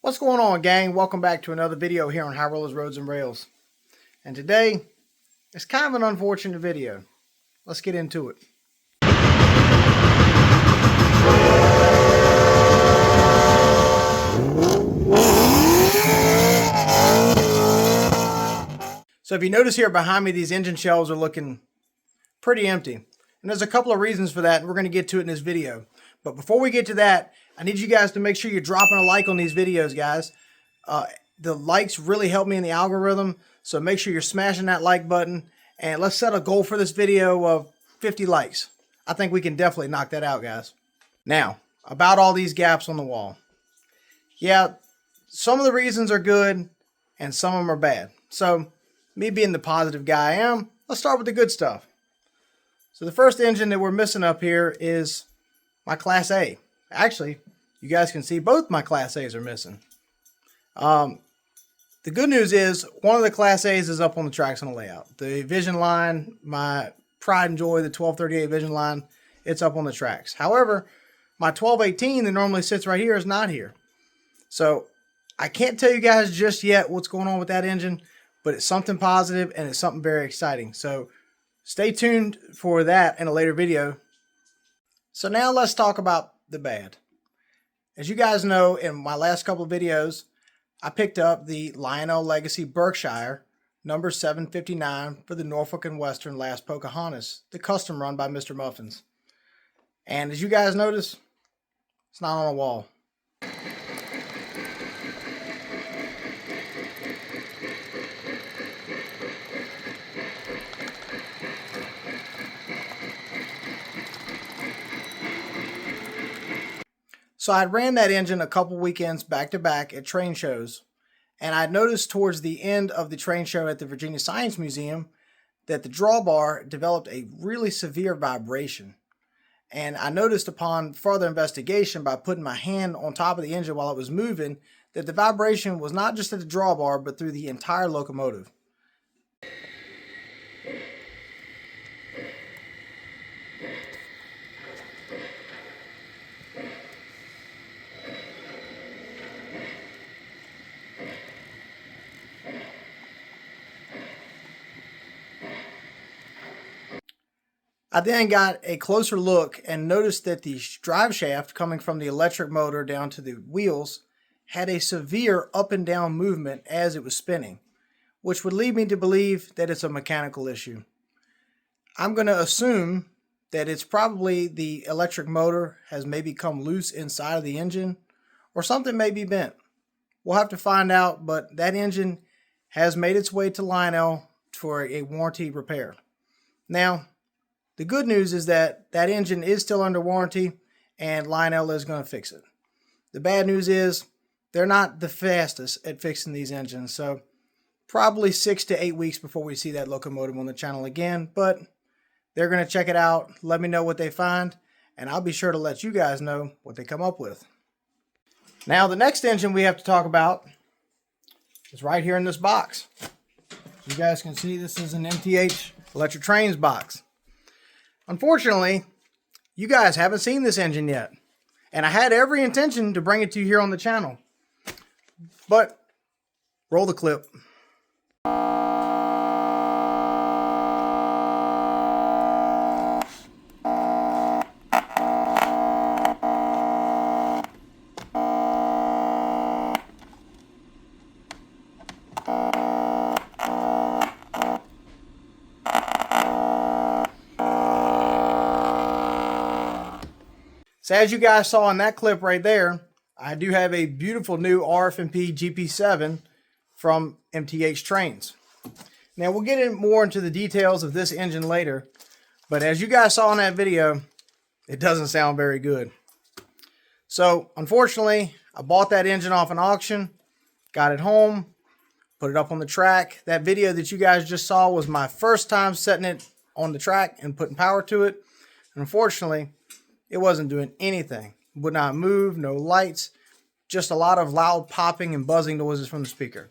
What's going on, gang? Welcome back to another video here on High Rollers, Roads, and Rails. And today, it's kind of an unfortunate video. Let's get into it. So if you notice here behind me, these engine shelves are looking pretty empty. And there's a couple of reasons for that, and we're going to get to it in this video. But before we get to that, I need you guys to make sure you're dropping a like on these videos, guys. The likes really help me in the algorithm, so make sure you're smashing that like button. And let's set a goal for this video of 50 likes. I think we can definitely knock that out, guys. Now, about all these gaps on the wall. Yeah, some of the reasons are good, and some of them are bad. So, me being the positive guy I am, let's start with the good stuff. So the first engine that we're missing up here is my Class A. Actually, you guys can see both my Class A's are missing. The good news is one of the Class A's is up on the tracks on the layout. The Vision line, my pride and joy, the 1238 Vision line, it's up on the tracks. However, my 1218 that normally sits right here is not here. So I can't tell you guys just yet what's going on with that engine, but it's something positive and it's something very exciting. So stay tuned for that in a later video. So now let's talk about the bad. As you guys know, in my last couple of videos, I picked up the Lionel Legacy Berkshire number 759 for the Norfolk and Western last Pocahontas, the custom run by Mr. Muffins. And as you guys notice, it's not on a wall. So I ran that engine a couple weekends back to back at train shows, and I noticed towards the end of the train show at the Virginia Science Museum that the drawbar developed a really severe vibration. And I noticed upon further investigation by putting my hand on top of the engine while it was moving that the vibration was not just at the drawbar but through the entire locomotive. I then got a closer look and noticed that the drive shaft coming from the electric motor down to the wheels had a severe up and down movement as it was spinning, which would lead me to believe that it's a mechanical issue. I'm going to assume that it's probably the electric motor has maybe come loose inside of the engine, or something may be bent. We'll have to find out, but that engine has made its way to Lionel for a warranty repair. Now, the good news is that that engine is still under warranty and Lionel is going to fix it. The bad news is they're not the fastest at fixing these engines, so probably 6 to 8 weeks before we see that locomotive on the channel again, but they're going to check it out, let me know what they find, and I'll be sure to let you guys know what they come up with. Now, the next engine we have to talk about is right here in this box. You guys can see this is an MTH Electric Trains box. Unfortunately, you guys haven't seen this engine yet, and I had every intention to bring it to you here on the channel. But, roll the clip. So as you guys saw in that clip right there, I do have a beautiful new RF&P GP7 from MTH Trains. Now we'll get more into the details of this engine later, but as you guys saw in that video, it doesn't sound very good. So unfortunately, I bought that engine off an auction, got it home, put it up on the track. That video that you guys just saw was my first time setting it on the track and putting power to it. And unfortunately, it wasn't doing anything. Would not move, no lights, just a lot of loud popping and buzzing noises from the speaker.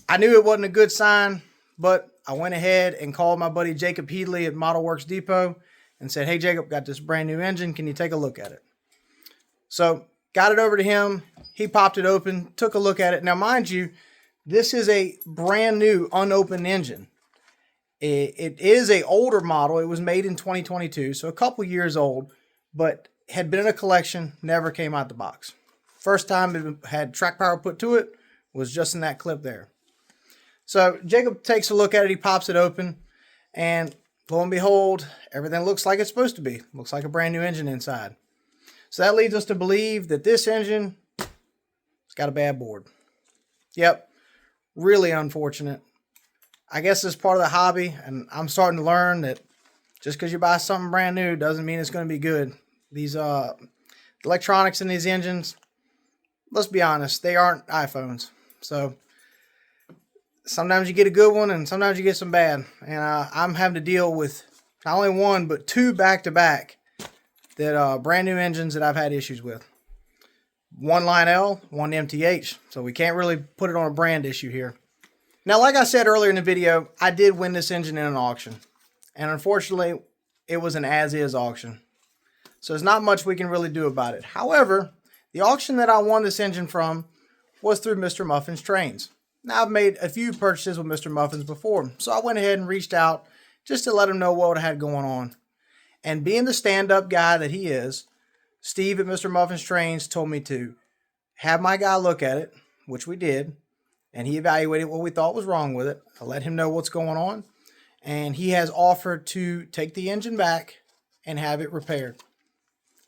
I knew it wasn't a good sign, but I went ahead and called my buddy Jacob Headley at Model Works Depot and said, hey Jacob, got this brand new engine, can you take a look at it? So got it over to him. He popped it open, took a look at it. Now, mind you, this is a brand new unopened engine. It is an older model. It was made in 2022, so a couple years old, but had been in a collection, never came out the box. First time it had track power put to it was just in that clip there. So Jacob takes a look at it, he pops it open, and lo and behold, everything looks like it's supposed to be. Looks like a brand new engine inside. So that leads us to believe that this engine has got a bad board. Yep, really unfortunate. I guess it's part of the hobby, and I'm starting to learn that just because you buy something brand new doesn't mean it's going to be good. These electronics in these engines, let's be honest, they aren't iPhones. So sometimes you get a good one and sometimes you get some bad. And I'm having to deal with not only one, but two back-to-back that brand new engines that I've had issues with. One Lionel, one MTH. So we can't really put it on a brand issue here. Now, like I said earlier in the video, I did win this engine in an auction. And unfortunately, it was an as-is auction. So there's not much we can really do about it. However, the auction that I won this engine from was through Mr. Muffin's Trains. Now, I've made a few purchases with Mr. Muffin's before, so I went ahead and reached out just to let him know what I had going on. And being the stand-up guy that he is, Steve at Mr. Muffin's Trains told me to have my guy look at it, which we did, and he evaluated what we thought was wrong with it. I let him know what's going on, and he has offered to take the engine back and have it repaired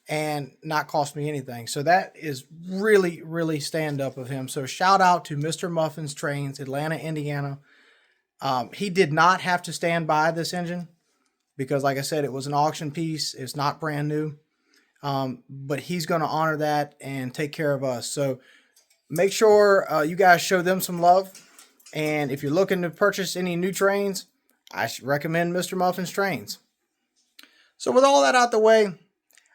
and not cost me anything. So that is really, really stand-up of him. So shout out to Mr. Muffin's Trains, Atlanta, Indiana. He did not have to stand by this engine because, like I said, it was an auction piece. It's not brand new. But he's going to honor that and take care of us. So make sure you guys show them some love. And if you're looking to purchase any new trains, I recommend Mr. Muffin's Trains. So with all that out the way,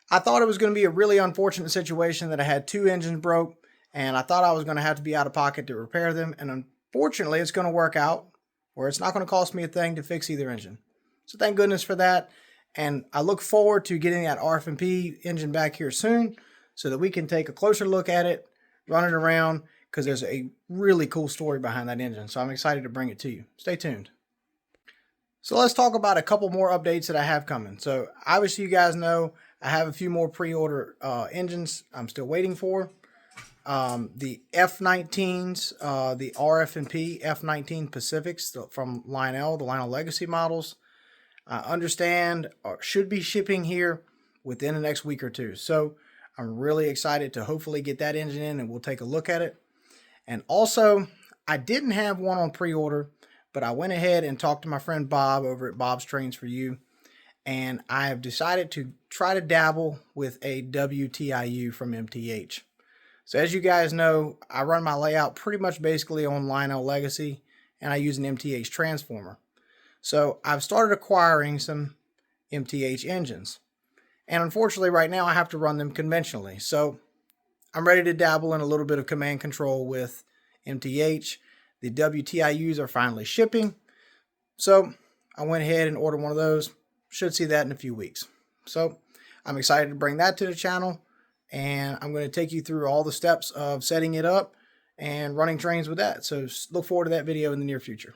I thought it was going to be a really unfortunate situation that I had two engines broke, and I thought I was going to have to be out of pocket to repair them. And unfortunately, it's going to work out where it's not going to cost me a thing to fix either engine. So thank goodness for that. And I look forward to getting that RF&P engine back here soon so that we can take a closer look at it, run it around, because there's a really cool story behind that engine. So I'm excited to bring it to you. Stay tuned. So let's talk about a couple more updates that I have coming. So obviously you guys know I have a few more pre-order engines I'm still waiting for. The F19s, the RF&P F19 Pacifics from Lionel, the Lionel Legacy models. I understand should be shipping here within the next week or two. So I'm really excited to hopefully get that engine in and we'll take a look at it. And also, I didn't have one on pre-order, but I went ahead and talked to my friend Bob over at Bob's Trains for You. And I have decided to try to dabble with a WTIU from MTH. So as you guys know, I run my layout pretty much basically on Lionel Legacy, and I use an MTH transformer. So I've started acquiring some MTH engines. And unfortunately right now I have to run them conventionally. So I'm ready to dabble in a little bit of command control with MTH. The WTIUs are finally shipping. So I went ahead and ordered one of those. Should see that in a few weeks. So I'm excited to bring that to the channel. And I'm going to take you through all the steps of setting it up and running trains with that. So look forward to that video in the near future.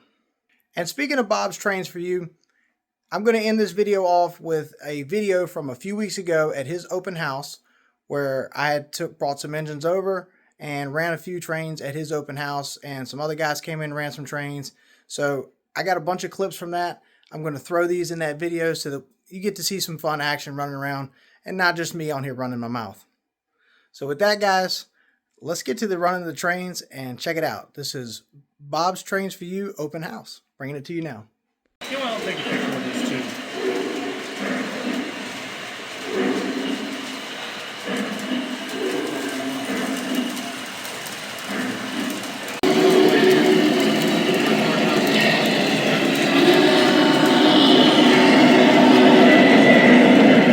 And speaking of Bob's Trains for You, I'm going to end this video off with a video from a few weeks ago at his open house where I had brought some engines over and ran a few trains at his open house, and some other guys came in and ran some trains. So I got a bunch of clips from that. I'm going to throw these in that video so that you get to see some fun action running around and not just me on here running my mouth. So with that, guys, let's get to the running of the trains and check it out. This is Bob's Trains for You open house. Bringing it to you now. You know what, I'll take a picture of this too.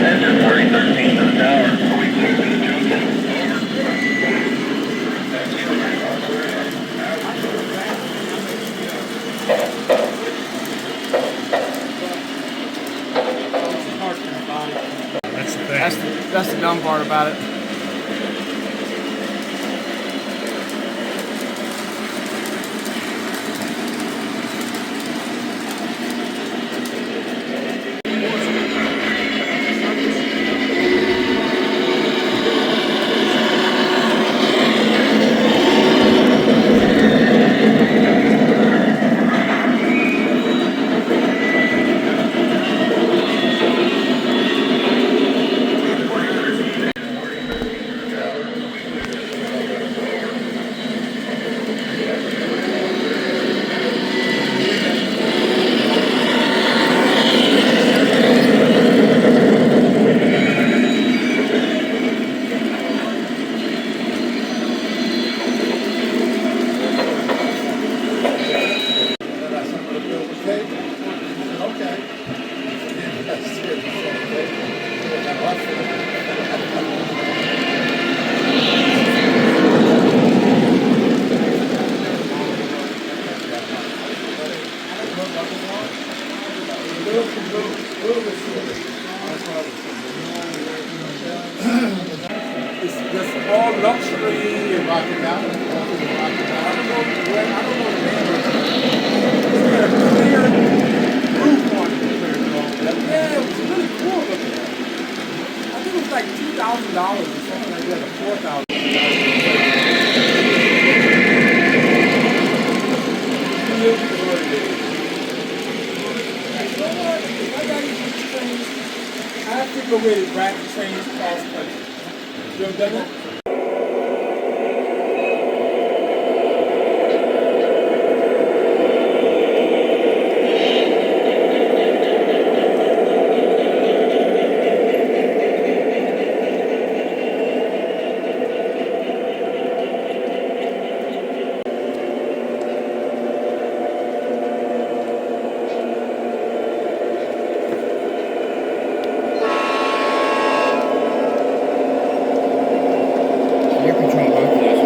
Engine 4013 to the tower. That's the That's the dumb part about it. Rocky Mountain. All through the Rocky Mountain. I don't know the name of it. It's got a clear roof on it. Yeah, it was really cool looking. I think it was like $2,000 or something like that, or $4,000. I have to go with it, ride the trains cross country. You ever done that? Air control both of these.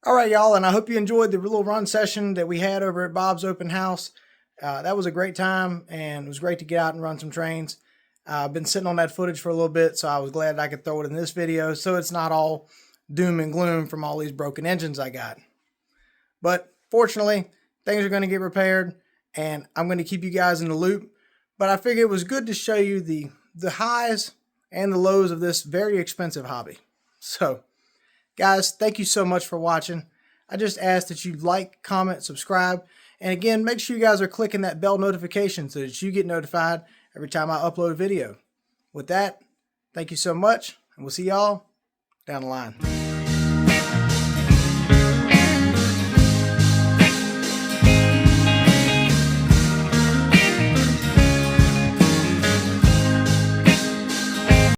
All right, y'all, and I hope you enjoyed the little run session that we had over at Bob's Open House. That was a great time, and it was great to get out and run some trains. I've been sitting on that footage for a little bit, so I was glad I could throw it in this video so it's not all doom and gloom from all these broken engines I got. But fortunately, things are going to get repaired, and I'm going to keep you guys in the loop. But I figured it was good to show you the highs and the lows of this very expensive hobby. So, guys, thank you so much for watching. I just ask that you like, comment, subscribe, and again, make sure you guys are clicking that bell notification so that you get notified every time I upload a video. With that, thank you so much, and we'll see y'all down the line.